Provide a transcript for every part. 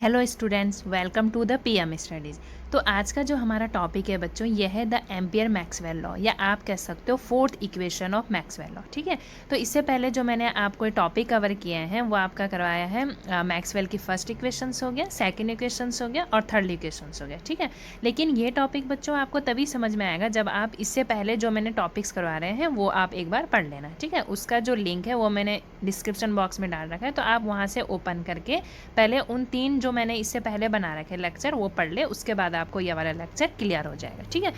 Hello students, welcome to the PM studies. तो आज का जो हमारा टॉपिक है बच्चों, ये है द एम्पियर मैक्सवेल लॉ, या आप कह सकते हो fourth equation of Maxwell law. ठीक है, तो इससे पहले जो मैंने आपको टॉपिक कवर किए हैं वो आपका करवाया है मैक्सवेल की फर्स्ट इक्वेशंस हो गया, सेकंड इक्वेशंस हो गया और थर्ड इक्वेशंस हो गया। ठीक है, लेकिन ये टॉपिक बच्चों आपको तभी समझ में आएगा जब आप इससे पहले जो मैंने टॉपिक्स करवा रहे हैं वो आप एक बार पढ़ लेना। ठीक है, उसका जो लिंक है वो मैंने डिस्क्रिप्शन बॉक्स में डाल रखा है, तो आप वहाँ से ओपन करके पहले उन 3 जो मैंने इससे पहले बना रखे लेक्चर वो पढ़ ले, उसके बाद आपको ये वाला लेक्चर क्लियर हो जाएगा। ठीक है,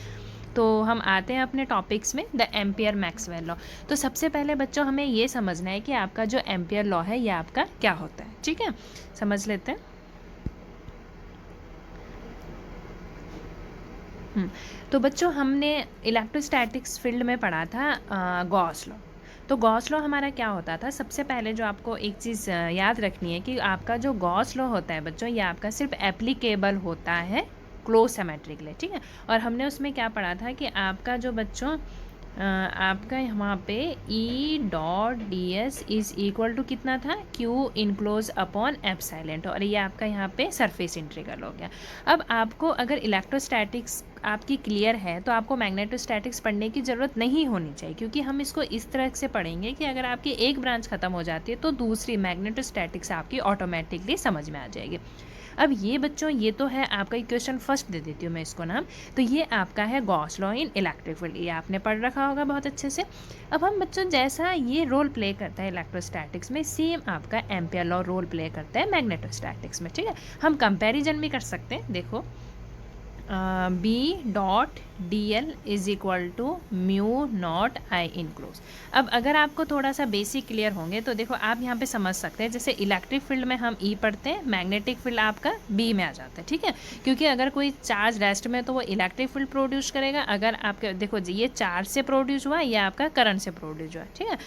तो हम आते हैं अपने टॉपिक्स में, द एम्पियर मैक्सवेल लॉ। तो सबसे पहले बच्चों हमें ये समझना है कि आपका जो एम्पियर लॉ है ये आपका क्या होता है। ठीक है, समझ लेते हैं। तो बच्चों हमने इलेक्ट्रोस्टैटिक्स फील्ड में पढ़ा था गॉस लॉ। तो गॉस लॉ हमारा क्या होता था, सबसे पहले जो आपको एक चीज़ याद रखनी है कि आपका जो गॉस लॉ होता है बच्चों, ये आपका सिर्फ एप्लीकेबल होता है क्लोज सिमेट्री के लिए। ठीक है, और हमने उसमें क्या पढ़ा था कि आपका जो बच्चों आपका यहाँ पे E dot D S is equal to कितना था, क्यू इनक्लोज अपॉन एप्सिलॉन, और ये आपका यहाँ पे सरफेस इंटीग्रल हो गया। अब आपको अगर इलेक्ट्रोस्टैटिक्स आपकी क्लियर है तो आपको मैग्नेटोस्टैटिक्स पढ़ने की ज़रूरत नहीं होनी चाहिए, क्योंकि हम इसको इस तरह से पढ़ेंगे कि अगर आपकी एक ब्रांच ख़त्म हो जाती है तो दूसरी मैग्नेटोस्टैटिक्स आपकी ऑटोमेटिकली समझ में आ जाएगी। अब ये बच्चों ये तो है आपका इक्वेशन फर्स्ट, दे देती हूँ मैं इसको नाम। तो ये आपका है Gauss law in electric field, ये आपने पढ़ रखा होगा बहुत अच्छे से। अब हम बच्चों जैसा ये रोल प्ले करता है इलेक्ट्रोस्टैटिक्स में, सेम आपका एम्पियर लॉ रोल प्ले करता है मैग्नेटोस्टैटिक्स में। ठीक है, हम कंपैरिजन भी कर सकते हैं। देखो B dot D L is equal to mu naught I enclose. अब अगर आपको थोड़ा सा बेसिक क्लियर होंगे तो देखो आप यहाँ पे समझ सकते हैं, जैसे इलेक्ट्रिक फील्ड में हम ई पढ़ते हैं, मैग्नेटिक फील्ड आपका बी में आ जाता है। ठीक है, क्योंकि अगर कोई चार्ज रेस्ट में तो वो इलेक्ट्रिक फील्ड प्रोड्यूस करेगा, अगर आपके देखो ये चार्ज से प्रोड्यूस हुआ, ये आपका करंट से प्रोड्यूस हुआ। ठीक है,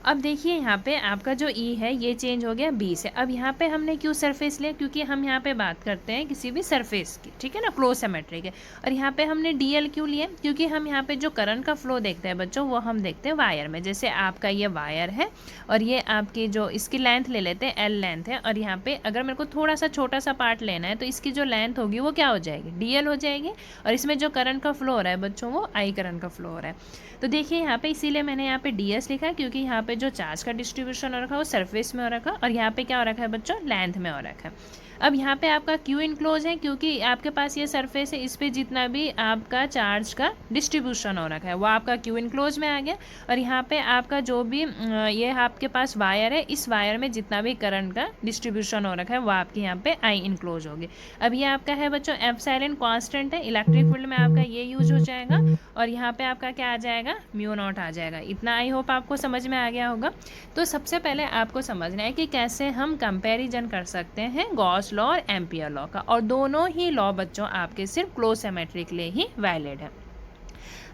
अब देखिए यहाँ पे आपका जो ई है ये चेंज हो गया बी से। अब यहाँ पे हमने क्यों सरफेस लिया, क्योंकि हम यहाँ पे बात करते हैं किसी भी सरफेस की। ठीक है ना, क्लोज सिमेट्री के। और यहाँ पे हमने डी एल क्यों लिया, क्योंकि हम यहाँ पे जो करंट का फ्लो देखते हैं बच्चों वो हम देखते हैं वायर में। जैसे आपका ये वायर है और ये आपकी जो इसकी लेंथ ले लेते हैं, एल लेंथ है, और यहाँ पे अगर मेरे को थोड़ा सा छोटा सा पार्ट लेना है तो इसकी जो लेंथ होगी वो क्या हो जाएगी, डी एल हो जाएगी। और इसमें जो करंट का फ्लो हो रहा है बच्चों वो आई करंट का फ्लो हो रहा है। तो देखिए यहाँ पे इसीलिए मैंने यहाँ पे डी एस लिखा, क्योंकि यहाँ पे जो चार्ज का डिस्ट्रीब्यूशन हो रखा है वो सरफेस में हो रखा है, और यहाँ पे क्या हो रखा है बच्चों, लेंथ में हो रखा है। अब यहाँ पे आपका क्यू इनक्लोज है, क्योंकि आपके पास ये सरफेस है, इस पे जितना भी आपका चार्ज का डिस्ट्रीब्यूशन हो रखा है वो आपका क्यू इनक्लोज में आ गया। और यहाँ पे आपका जो भी ये आपके पास वायर है, इस वायर में जितना भी करंट का डिस्ट्रीब्यूशन हो रखा है वो आपके यहाँ पे आई इनक्लोज होगी। अब ये आपका है बच्चों एप्सिलॉन कांस्टेंट है, इलेक्ट्रिक फील्ड में आपका ये यूज हो जाएगा, और यहाँ पे आपका क्या आ जाएगा, म्यू नॉट आ जाएगा। इतना आई होप आपको समझ में आ गया होगा। तो सबसे पहले आपको समझना है कि कैसे हम कंपैरिजन कर सकते हैं गॉस लॉ और एम्पियर लॉ का, और दोनों ही लॉ बच्चों आपके सिर्फ क्लोज सिमेट्री के लिए ही वैलिड है।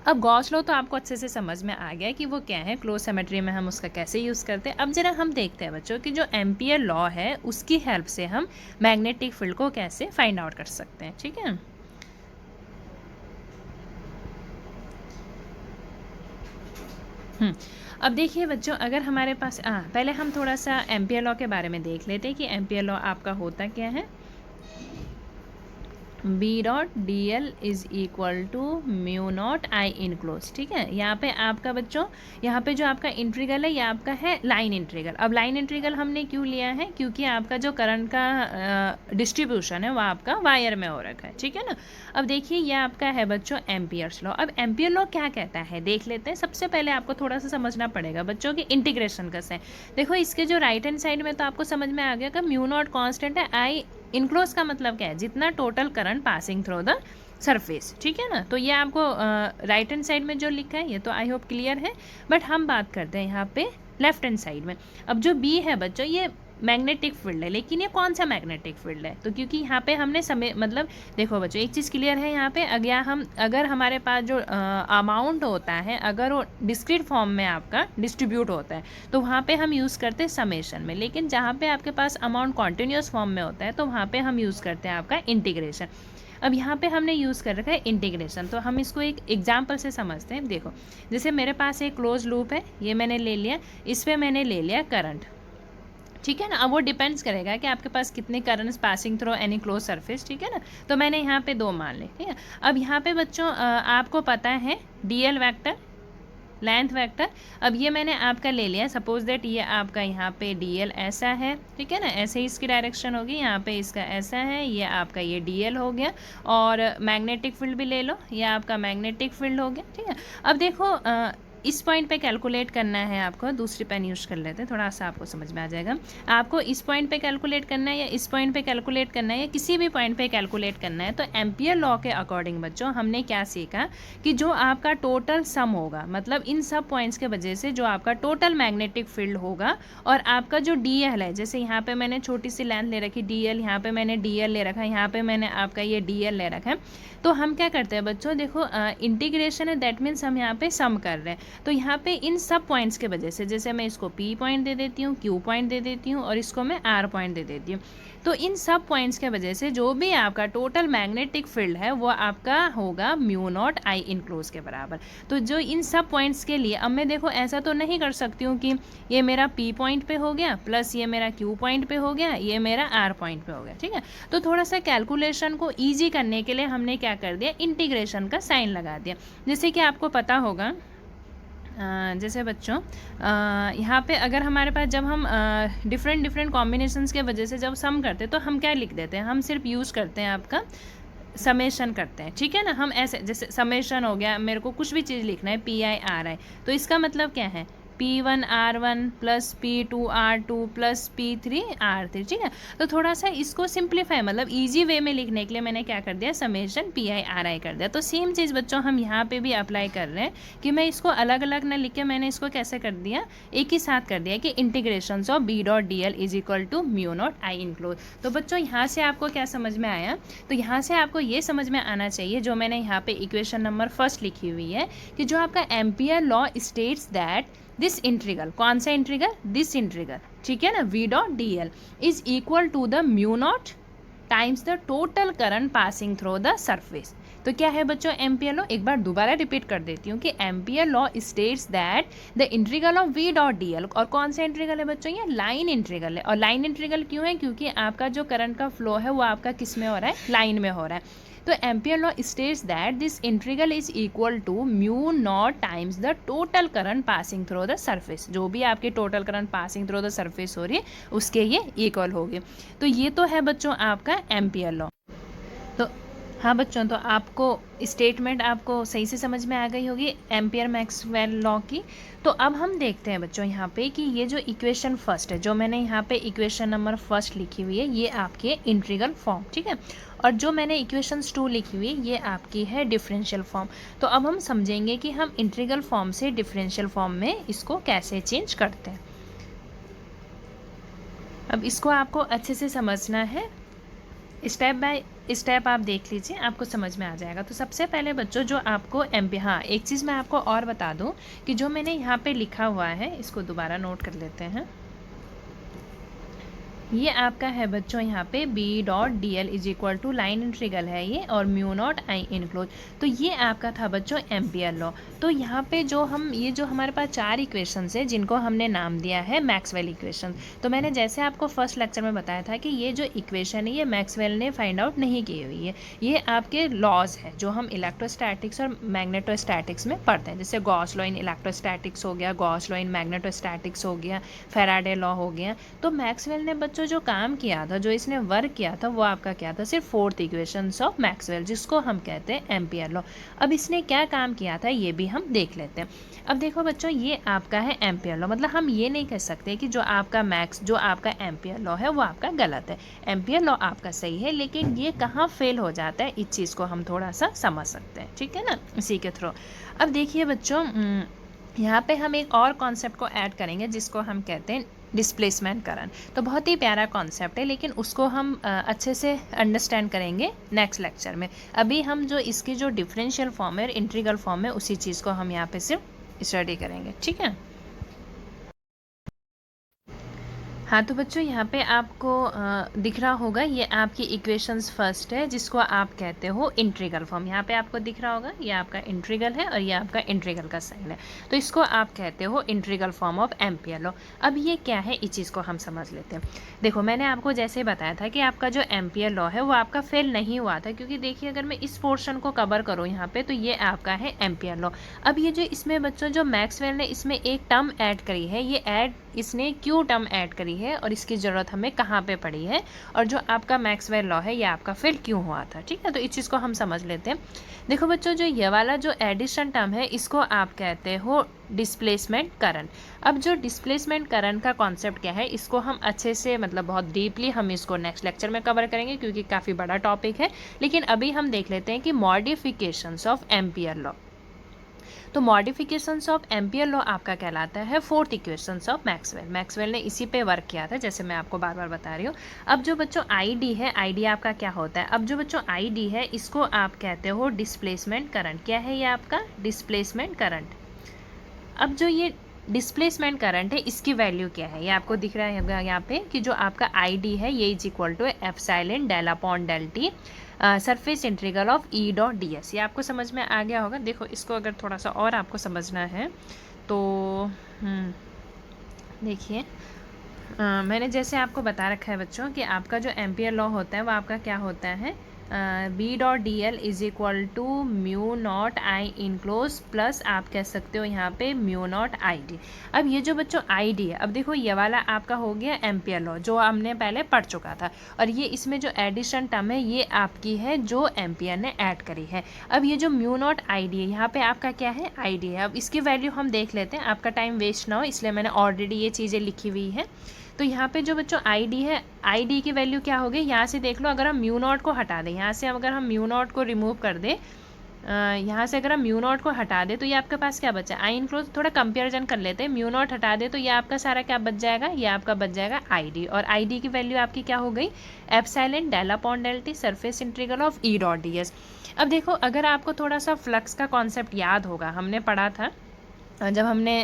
अब गॉस लॉ तो आपको अच्छे से समझ में आ गया कि वो क्या है, क्लोज सिमेट्री में हम उसका कैसे यूज़ करते हैं। अब जरा हम देखते हैं बच्चों कि जो एम्पियर लॉ है उसकी हेल्प से हम मैग्नेटिक फील्ड को कैसे फाइंड आउट कर सकते हैं। ठीक है, अब देखिए बच्चों, अगर हमारे पास पहले हम थोड़ा सा एम्पियर लॉ के बारे में देख लेते हैं कि एम्पियर लॉ आपका होता क्या है। B dot D L is equal to mu naught I enclose. ठीक है, यहाँ पे आपका बच्चों, यहाँ पे जो आपका इंट्रीगल है ये आपका है लाइन इंट्रीगल। अब लाइन इंट्रीगल हमने क्यों लिया है, क्योंकि आपका जो करंट का डिस्ट्रीब्यूशन है वो आपका वायर में हो रखा है। ठीक है ना, अब देखिए ये आपका है बच्चों एम्पियर्स लॉ। अब एम्पियर लॉ क्या कहता है देख लेते हैं। सबसे पहले आपको थोड़ा सा समझना पड़ेगा बच्चों की इंटीग्रेशन कैसे है। देखो इसके जो राइट हैंड साइड में तो आपको समझ में आ गया कि म्यू नॉट कॉन्स्टेंट है, आई इनक्लोज का मतलब क्या है, जितना total current passing through the surface. ठीक है ना, तो ये आपको राइट हैंड साइड में जो लिखा है ये तो आई होप क्लियर है। बट हम बात करते हैं यहाँ पे लेफ्ट हैंड साइड में। अब जो बी है बच्चों ये मैग्नेटिक फील्ड है, लेकिन ये कौन सा मैग्नेटिक फील्ड है, तो क्योंकि यहाँ पे हमने समय मतलब देखो बच्चों एक चीज़ क्लियर है यहाँ पे, अगर हमारे पास जो अमाउंट होता है अगर वो डिस्क्रीट फॉर्म में आपका डिस्ट्रीब्यूट होता है तो वहाँ पे हम यूज़ करते हैं समेशन में, लेकिन जहाँ पे आपके पास अमाउंट कॉन्टिन्यूस फॉर्म में होता है तो वहाँ पे हम यूज़ करते हैं आपका इंटीग्रेशन। अब यहाँ पे हमने यूज़ कर रखा है इंटीग्रेशन, तो हम इसको एक एग्जाम्पल से समझते हैं। देखो जैसे मेरे पास एक क्लोज लूप है, ये मैंने ले लिया, इस पर मैंने ले लिया करंट। ठीक है ना। अब वो डिपेंड्स करेगा कि आपके पास कितने currents passing through any close surface, ठीक है ना। तो मैंने यहाँ पे 2 मान ली, ठीक है। अब यहाँ पे बच्चों आपको पता है डीएल वेक्टर, लेंथ वेक्टर। अब ये मैंने आपका ले लिया, सपोज दैट ये आपका यहाँ पे डीएल ऐसा है, ठीक है ना, ऐसे ही इसकी डायरेक्शन होगी, यहाँ पे इसका ऐसा है, ये आपका ये डीएल हो गया। और मैग्नेटिक फील्ड भी ले लो, ये आपका मैग्नेटिक फील्ड हो गया, ठीक है। अब देखो इस पॉइंट पे कैलकुलेट करना है आपको, दूसरी पेन यूज़ कर लेते हैं, थोड़ा सा आपको समझ में आ जाएगा। आपको इस पॉइंट पे कैलकुलेट करना है या इस पॉइंट पे कैलकुलेट करना है या किसी भी पॉइंट पे कैलकुलेट करना है, तो एम्पियर लॉ के अकॉर्डिंग बच्चों हमने क्या सीखा कि जो आपका टोटल सम होगा, मतलब इन सब पॉइंट्स के वजह से जो आपका टोटल मैग्नेटिक फील्ड होगा और आपका जो डीएल है, जैसे यहाँ पे मैंने छोटी सी लेंथ ले रखी डीएल, यहाँ पे मैंने डीएल ले रखा है, यहाँ पे मैंने आपका ये डीएल ले रखा है, तो हम क्या करते हैं बच्चों, देखो इंटीग्रेशन है, दैट मीन्स हम यहाँ पे सम कर रहे हैं। तो यहाँ पे इन सब पॉइंट्स के वजह से, जैसे मैं इसको P पॉइंट दे देती हूँ, Q पॉइंट दे देती हूँ और इसको मैं R पॉइंट दे देती हूँ, तो इन सब पॉइंट्स के वजह से जो भी आपका टोटल मैग्नेटिक फील्ड है वो आपका होगा म्यू नॉट आई इनक्लोज के बराबर। तो जो इन सब पॉइंट्स के लिए, अब मैं देखो ऐसा तो नहीं कर सकती हूँ कि ये मेरा P पॉइंट पे हो गया प्लस ये मेरा Q पॉइंट पे हो गया, ये मेरा R पॉइंट पे हो गया, ठीक है। तो थोड़ा सा कैलकुलेशन को ईजी करने के लिए हमने क्या कर दिया, इंटीग्रेशन का साइन लगा दिया। जैसे कि आपको पता होगा जैसे बच्चों यहाँ पे अगर हमारे पास जब हम डिफरेंट कॉम्बिनेशंस के वजह से जब सम करते हैं तो हम क्या लिख देते हैं, हम सिर्फ यूज़ करते हैं आपका समेशन करते हैं, ठीक है ना। हम ऐसे जैसे समेशन हो गया, मेरे को कुछ भी चीज़ लिखना है PI RI, तो इसका मतलब क्या है P1 R1 plus P2 R2 plus P3 R3, ठीक है। तो थोड़ा सा इसको सिंप्लीफाई मतलब इजी वे में लिखने के लिए मैंने क्या कर दिया, समेशन PI RI कर दिया। तो सेम चीज़ बच्चों हम यहाँ पे भी अप्लाई कर रहे हैं कि मैं इसको अलग अलग ना लिख के मैंने इसको कैसे कर दिया, एक ही साथ कर दिया कि integration of B dot DL is equal to mu naught I enclose. तो बच्चों यहाँ से आपको क्या समझ में आया, तो यहाँ से आपको ये समझ में आना चाहिए जो मैंने यहाँ पे इक्वेशन नंबर फर्स्ट लिखी हुई है कि जो आपका Ampere law states that this integral, कौन सा इंटीग्रल, दिस इंटीग्रल, ठीक है ना, V dot DL is equal to the mu naught times the total current passing through the surface. तो क्या है बच्चों एम्पियर लॉ, एक बार दोबारा रिपीट कर देती हूँ कि ampere law states that the integral of V dot DL, और कौन सा इंटीग्रल है बच्चों, ये लाइन इंटीग्रल है। और लाइन इंटीग्रल क्यों है, क्योंकि आपका जो करंट का फ्लो है वो आपका किस में हो रहा है, लाइन में हो रहा है। तो Ampere law states that this integral is equal to mu naught times the total current passing through the surface, जो भी आपकी total current passing through the surface हो रही है उसके ये इक्वल होगी। तो ये तो है बच्चों आपका एम्पियर लॉ। तो हाँ बच्चों, तो आपको स्टेटमेंट आपको सही से समझ में आ गई होगी एम्पियर मैक्सवेल लॉ की। तो अब हम देखते हैं बच्चों यहाँ पे कि ये जो इक्वेशन फर्स्ट है, जो मैंने यहाँ पे इक्वेशन नंबर फर्स्ट लिखी हुई है, ये आपके इंटीग्रल फॉर्म, ठीक है। और जो मैंने इक्वेशंस 2 लिखी हुई है ये आपकी है डिफरेंशियल फॉर्म। तो अब हम समझेंगे कि हम इंटीग्रल फॉर्म से डिफरेंशियल फॉर्म में इसको कैसे चेंज करते हैं। अब इसको आपको अच्छे से समझना है, स्टेप बाय स्टेप आप देख लीजिए, आपको समझ में आ जाएगा। तो सबसे पहले बच्चों जो आपको हाँ एक चीज़ मैं आपको और बता दूं कि जो मैंने यहाँ पे लिखा हुआ है इसको दोबारा नोट कर लेते हैं। ये आपका है बच्चों यहाँ पे B dot DL is equal to line integral है ये, और म्यू नॉट आई इनक्लोज। तो ये आपका था बच्चों एम्पियर लॉ। तो यहाँ पे जो हम ये जो हमारे पास 4 इक्वेशंस है जिनको हमने नाम दिया है मैक्सवेल इक्वेशन। तो मैंने जैसे आपको फर्स्ट लेक्चर में बताया था कि ये जो इक्वेशन है ये मैक्सवेल ने फाइंड आउट नहीं की हुई है, ये आपके लॉज है जो हम इलेक्ट्रोस्टैटिक्स और मैग्नेटोस्टैटिक्स में पढ़ते हैं। जैसे गॉस लॉ इन इलेक्ट्रोस्टैटिक्स हो गया, गॉस लॉ इन मैग्नेटोस्टैटिक्स हो गया, फैराडे लॉ हो गया। तो मैक्सवेल ने बच्चों जो काम किया था, जो इसने वर्क किया था, वो आपका क्या था, सिर्फ 4th इक्वेशंस ऑफ मैक्सवेल, जिसको हम कहते हैं एम्पियर लॉ। अब इसने क्या काम किया था ये भी हम देख लेते हैं। अब देखो बच्चों ये आपका है एम्पियर लॉ, मतलब हम ये नहीं कह सकते कि जो आपका एम्पियर लॉ है वो आपका गलत है। एम्पियर लॉ आपका सही है, लेकिन ये कहाँ फेल हो जाता है इस चीज़ को हम थोड़ा सा समझ सकते हैं, ठीक है ना, इसी के थ्रू। अब देखिए बच्चों यहाँ पे हम एक और कॉन्सेप्ट को ऐड करेंगे जिसको हम कहते हैं डिस्प्लेसमेंट करंट। तो बहुत ही प्यारा कॉन्सेप्ट है, लेकिन उसको हम अच्छे से अंडरस्टैंड करेंगे नेक्स्ट लेक्चर में। अभी हम जो इसकी जो डिफरेंशियल फॉर्म है, इंटीग्रल फॉर्म है, उसी चीज़ को हम यहाँ पे सिर्फ स्टडी करेंगे, ठीक है। हाँ, तो बच्चों यहाँ पे आपको दिख रहा होगा, ये आपकी इक्वेशंस फर्स्ट है जिसको आप कहते हो इंटीग्रल फॉर्म। यहाँ पे आपको दिख रहा होगा ये आपका इंटीग्रल है और ये आपका इंटीग्रल का साइन है, तो इसको आप कहते हो integral form of ampere law. अब ये क्या है, इस चीज़ को हम समझ लेते हैं। देखो, मैंने आपको जैसे बताया था कि आपका जो एम्पियर लॉ है वो आपका फेल नहीं हुआ था, क्योंकि देखिए अगर मैं इस पोर्शन को कवर करूँ यहाँ पे, तो ये आपका है एम्पियर लॉ। अब ये जो इसमें बच्चों जो मैक्सवेल ने इसमें एक टर्म ऐड करी है, ये इसने क्यों टर्म ऐड करी है और इसकी ज़रूरत हमें कहाँ पे पड़ी है, और जो आपका मैक्सवेल लॉ है ये आपका फेल क्यों हुआ था। ठीक है, तो इस चीज़ को हम समझ लेते हैं। देखो बच्चों, जो ये वाला जो एडिशन टर्म है इसको आप कहते हो डिस्प्लेसमेंट करंट। अब जो डिस्प्लेसमेंट करंट का कॉन्सेप्ट क्या है, इसको हम अच्छे से मतलब बहुत डीपली हम इसको नेक्स्ट लेक्चर में कवर करेंगे, क्योंकि काफ़ी बड़ा टॉपिक है। लेकिन अभी हम देख लेते हैं कि मॉडिफिकेशंस ऑफ एम्पियर लॉ। तो मॉडिफिकेशंस ऑफ एम्पियर लॉ आपका कहलाता है fourth equations of Maxwell. Maxwell ने इसी पे वर्क किया था, जैसे मैं आपको बार बार बता रही हूँ। अब जो बच्चों आईडी है, आईडी आपका क्या होता है, अब जो बच्चों आईडी है इसको आप कहते हो डिस्प्लेसमेंट करंट। क्या है ये आपका डिस्प्लेसमेंट करंट। अब जो ये डिस्प्लेसमेंट करंट है इसकी वैल्यू क्या है, ये आपको दिख रहा है यहाँ पे कि जो आपका आईडी है ये is equal to epsilon del upon del T surface integral of E dot D S. ये आपको समझ में आ गया होगा। देखो, इसको अगर थोड़ा सा और आपको समझना है तो देखिए, मैंने जैसे आपको बता रखा है बच्चों कि आपका जो एम्पियर लॉ होता है वो आपका क्या होता है, B dot D L is equal to mu naught I enclose plus आप कह सकते हो यहाँ पे म्यू नॉट आई डी। अब ये जो बच्चों आई डी है, अब देखो ये वाला आपका हो गया एम्पियर लॉ जो हमने पहले पढ़ चुका था, और ये इसमें जो एडिशन टर्म है ये आपकी है जो एम्पियर ने ऐड करी है। अब ये जो म्यू नॉट आई डी है यहाँ पे आपका क्या है, आई डी है। अब इसकी वैल्यू हम देख लेते हैं, आपका टाइम वेस्ट ना हो इसलिए मैंने ऑलरेडी ये चीज़ें लिखी हुई है। तो यहाँ पे जो बच्चों आई डी है, आई डी की वैल्यू क्या होगी, यहाँ से देख लो, अगर हम म्यू नॉट को हटा दें, यहाँ से अगर हम म्यू नॉट को रिमूव कर दें, यहाँ से अगर हम म्यू नॉट को हटा दें तो ये आपके पास क्या बचा, आई इनक्लोज। थोड़ा कंपेरिजन कर लेते हैं, म्यू नॉट हटा दे तो ये आपका सारा क्या बच जाएगा, ये आपका बच जाएगा आई डी। और आई डी की वैल्यू आपकी क्या हो गई, epsilon del upon del T surface integral of E dot D S. अब देखो, अगर आपको थोड़ा सा फ्लक्स का कॉन्सेप्ट याद होगा, हमने पढ़ा था जब हमने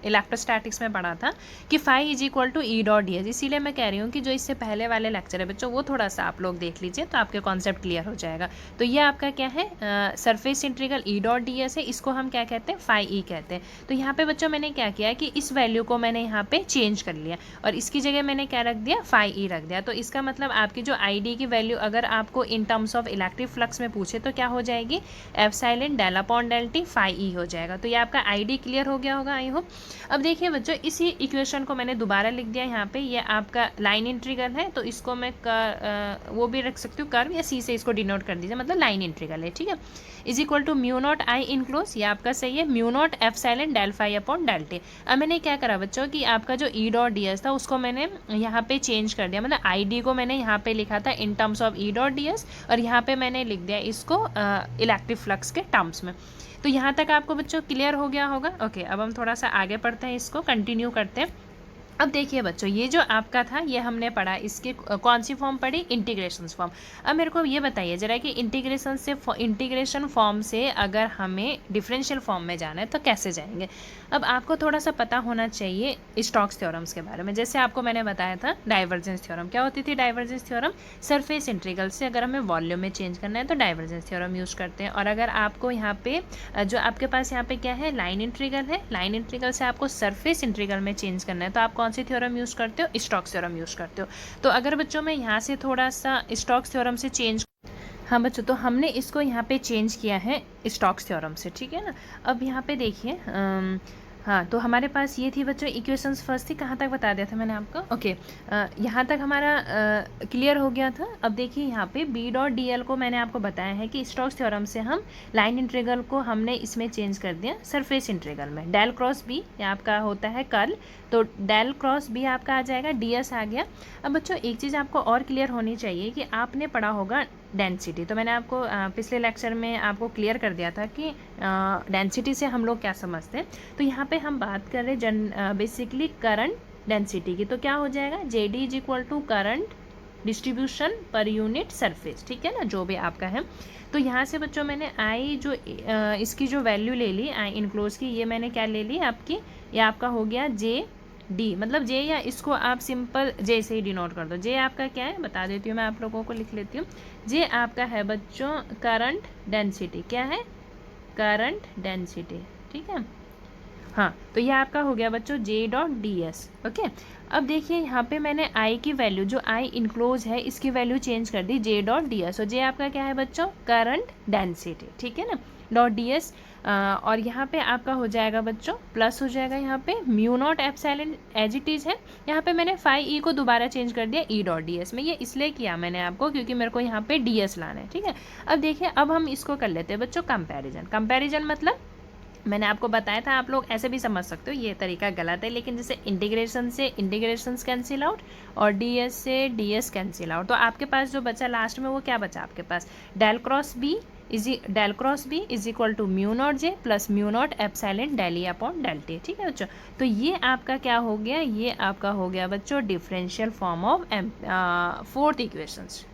इलेक्ट्रोस्टैटिक्स में पढ़ा था कि phi is equal to E dot D S. इसीलिए मैं कह रही हूँ कि जो इससे पहले वाले लेक्चर है बच्चों वो थोड़ा सा आप लोग देख लीजिए तो आपके कॉन्सेप्ट क्लियर हो जाएगा। तो ये आपका क्या है, सरफेस इंटीग्रल ई डॉट डी एस है, इसको हम क्या कहते हैं, फाई ई कहते हैं। तो यहाँ पे बच्चों मैंने क्या किया कि इस वैल्यू को मैंने यहाँ पे चेंज कर लिया और इसकी जगह मैंने क्या रख दिया, फाई ई रख दिया। तो इसका मतलब आपकी जो आई डी की वैल्यू अगर आपको in terms of electric flux में पूछे तो क्या हो जाएगी, epsilon del upon del T phi E हो जाएगा। तो ये आपका आई डी क्लियर हो गया होगा, आई होप। अब देखिए बच्चों, इसी इक्वेशन को मैंने दोबारा लिख दिया यहाँ पे, ये आपका लाइन इंटीग्रल है तो इसको मैं वो भी रख सकती हूँ कर्व, या सी से इसको डिनोट कर दीजिए, मतलब लाइन इंटीग्रल है। ठीक है, is equal to mu naught I enclose, ये आपका सही है, mu not epsilon del phi upon del T. अब मैंने क्या करा बच्चों कि आपका जो ई डॉट डी एस था उसको मैंने यहाँ पे चेंज कर दिया, मतलब आई डी को मैंने यहाँ पे लिखा था इन terms of E dot D S और यहाँ पे मैंने लिख दिया इसको इलेक्ट्रिक फ्लक्स के टर्म्स में। तो यहाँ तक आपको बच्चों क्लियर हो गया होगा। ओके, अब हम थोड़ा सा आगे पढ़ते हैं, इसको कंटिन्यू करते हैं। अब देखिए बच्चों, ये जो आपका था ये हमने पढ़ा, इसके कौन सी फॉर्म पढ़ी, इंटीग्रेशन फॉर्म। अब मेरे को ये बताइए जरा कि इंटीग्रेशन फॉर्म से अगर हमें डिफरेंशियल फॉर्म में जाना है तो कैसे जाएंगे। अब आपको थोड़ा सा पता होना चाहिए स्टोक्स थ्योरम्स के बारे में। जैसे आपको मैंने बताया था डाइवर्जेंस थ्योरम, क्या होती थी डाइवर्जेंस थ्योरम, सरफेस इंटीग्रल से अगर हमें वॉल्यूम में चेंज करना है तो डाइवर्जेंस थ्योरम यूज़ करते हैं। और अगर आपको यहाँ पे जो आपके पास यहाँ पे क्या है, लाइन इंटीग्रल है, लाइन इंटीग्रल से आपको सरफेस इंटीग्रल में चेंज करना है तो आप कौन सी थ्योरम यूज़ करते हो, स्टोक्स थ्योरम यूज़ करते हो। तो अगर बच्चों मैं यहाँ से थोड़ा सा स्टोक्स थ्योरम से चेंज, हाँ बच्चों, तो हमने इसको यहाँ पे चेंज किया है स्टोक्स थ्योरम से, ठीक है ना। अब यहाँ पे देखिए, हाँ, तो हमारे पास ये थी बच्चों इक्वेशंस फर्स्ट थी, कहाँ तक बता दिया था मैंने आपको। ओके, यहाँ तक हमारा क्लियर हो गया था। अब देखिए यहाँ पे बी डॉट डी एल को मैंने आपको बताया है कि स्टोक्स थ्योरम से हम लाइन इंटीग्रल को हमने इसमें चेंज कर दिया सरफेस इंटीग्रल में। डेल क्रॉस बी ये आपका होता है कर्ल, तो डेल क्रॉस बी आपका आ जाएगा, डी एस आ गया। अब बच्चों एक चीज़ आपको और क्लियर होनी चाहिए कि आपने पढ़ा होगा डेंसिटी। तो मैंने आपको पिछले लेक्चर में आपको क्लियर कर दिया था कि डेंसिटी से हम लोग क्या समझते हैं। तो यहाँ पे हम बात कर रहे बेसिकली करंट डेंसिटी की, तो क्या हो जाएगा, J D is equal to current distribution per unit surface, ठीक है ना, जो भी आपका है। तो यहाँ से बच्चों मैंने आई जो इसकी जो वैल्यू ले ली आई इनक्लोज की, ये मैंने क्या ले ली आपकी, ये आपका हो गया जे डी, मतलब जे, या इसको आप सिंपल जे से ही डिनोट कर दो। जे आपका क्या है बता देती हूँ मैं आप लोगों को, लिख लेती हूँ। जे आपका है बच्चों करंट डेंसिटी। क्या है? Current density. ठीक है, हाँ, तो ये आपका हो गया बच्चों J dot D S. Okay, अब देखिए यहाँ पे मैंने आई की वैल्यू, जो आई इनक्लोज है इसकी वैल्यू चेंज कर दी जे डॉट डी एस। और जे आपका क्या है बच्चों? Current density. ठीक है ना, डॉट डी एस। और यहाँ पे आपका हो जाएगा बच्चों प्लस हो जाएगा यहाँ पे mu not epsilon, as it is है। यहाँ पे मैंने फाई ई को दोबारा चेंज कर दिया ई डॉट डी एस में। ये इसलिए किया मैंने आपको क्योंकि मेरे को यहाँ पे डी एस लाना है। ठीक है, अब देखिए अब हम इसको कर लेते हैं बच्चों कंपैरिजन। कंपैरिजन मतलब मैंने आपको बताया था, आप लोग ऐसे भी समझ सकते हो, ये तरीका गलत है, लेकिन जैसे इंटीग्रेशन से इंटीग्रेशंस कैंसिल आउट और डीएस से डीएस कैंसिल आउट, तो आपके पास जो बचा लास्ट में वो क्या बचा आपके पास? Del cross B is equal to mu not J plus mu not epsilon del E upon del T. ठीक है बच्चों, तो ये आपका क्या हो गया? ये आपका हो गया बच्चों differential form of fourth equations,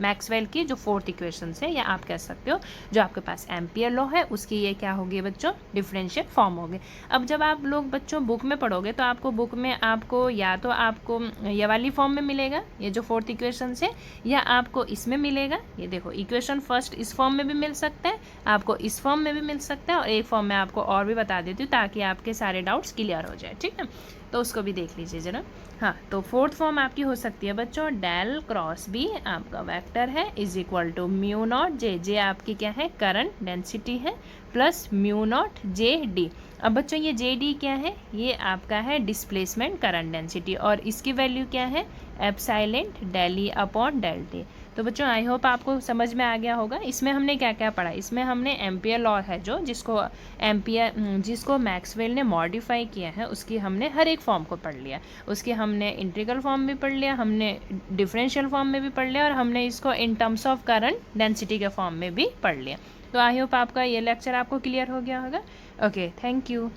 Maxwell की जो फोर्थ इक्वेशन है, या आप कह सकते हो जो आपके पास एम्पियर लॉ है उसकी ये क्या होगी बच्चों? डिफरेंशियल फॉर्म होगी। अब जब आप लोग बच्चों बुक में पढ़ोगे तो आपको बुक में आपको या तो आपको ये वाली फॉर्म में मिलेगा ये जो फोर्थ इक्वेशन है, या आपको इसमें मिलेगा। ये देखो इक्वेशन फर्स्ट इस फॉर्म में भी मिल सकता है, आपको इस फॉर्म में भी मिल सकता है, और एक फॉर्म में आपको और भी बता देती हूँ ताकि आपके सारे डाउट्स क्लियर हो जाए। ठीक है, तो उसको भी देख लीजिए जरा। हाँ, तो फोर्थ फॉर्म आपकी हो सकती है बच्चों डेल क्रॉस बी आपका वेक्टर है is equal to mu not J, J आपकी क्या है? करंट डेंसिटी है, plus mu not J D. अब बच्चों ये जे डी क्या है? ये आपका है डिस्प्लेसमेंट करंट डेंसिटी, और इसकी वैल्यू क्या है? Epsilon del E upon del T. तो बच्चों आई होप आपको समझ में आ गया होगा। इसमें हमने क्या क्या पढ़ा? इसमें हमने एम्पियर लॉ है जो जिसको मैक्सवेल ने मॉडिफाई किया है, उसकी हमने हर एक फॉर्म को पढ़ लिया। उसकी हमने इंटीग्रल फॉर्म भी पढ़ लिया, हमने डिफरेंशियल फॉर्म में भी पढ़ लिया, और हमने इसको इन टर्म्स ऑफ करंट डेंसिटी के फॉर्म में भी पढ़ लिया। तो आई होप आपका ये लेक्चर आपको क्लियर हो गया होगा। Okay, thank you.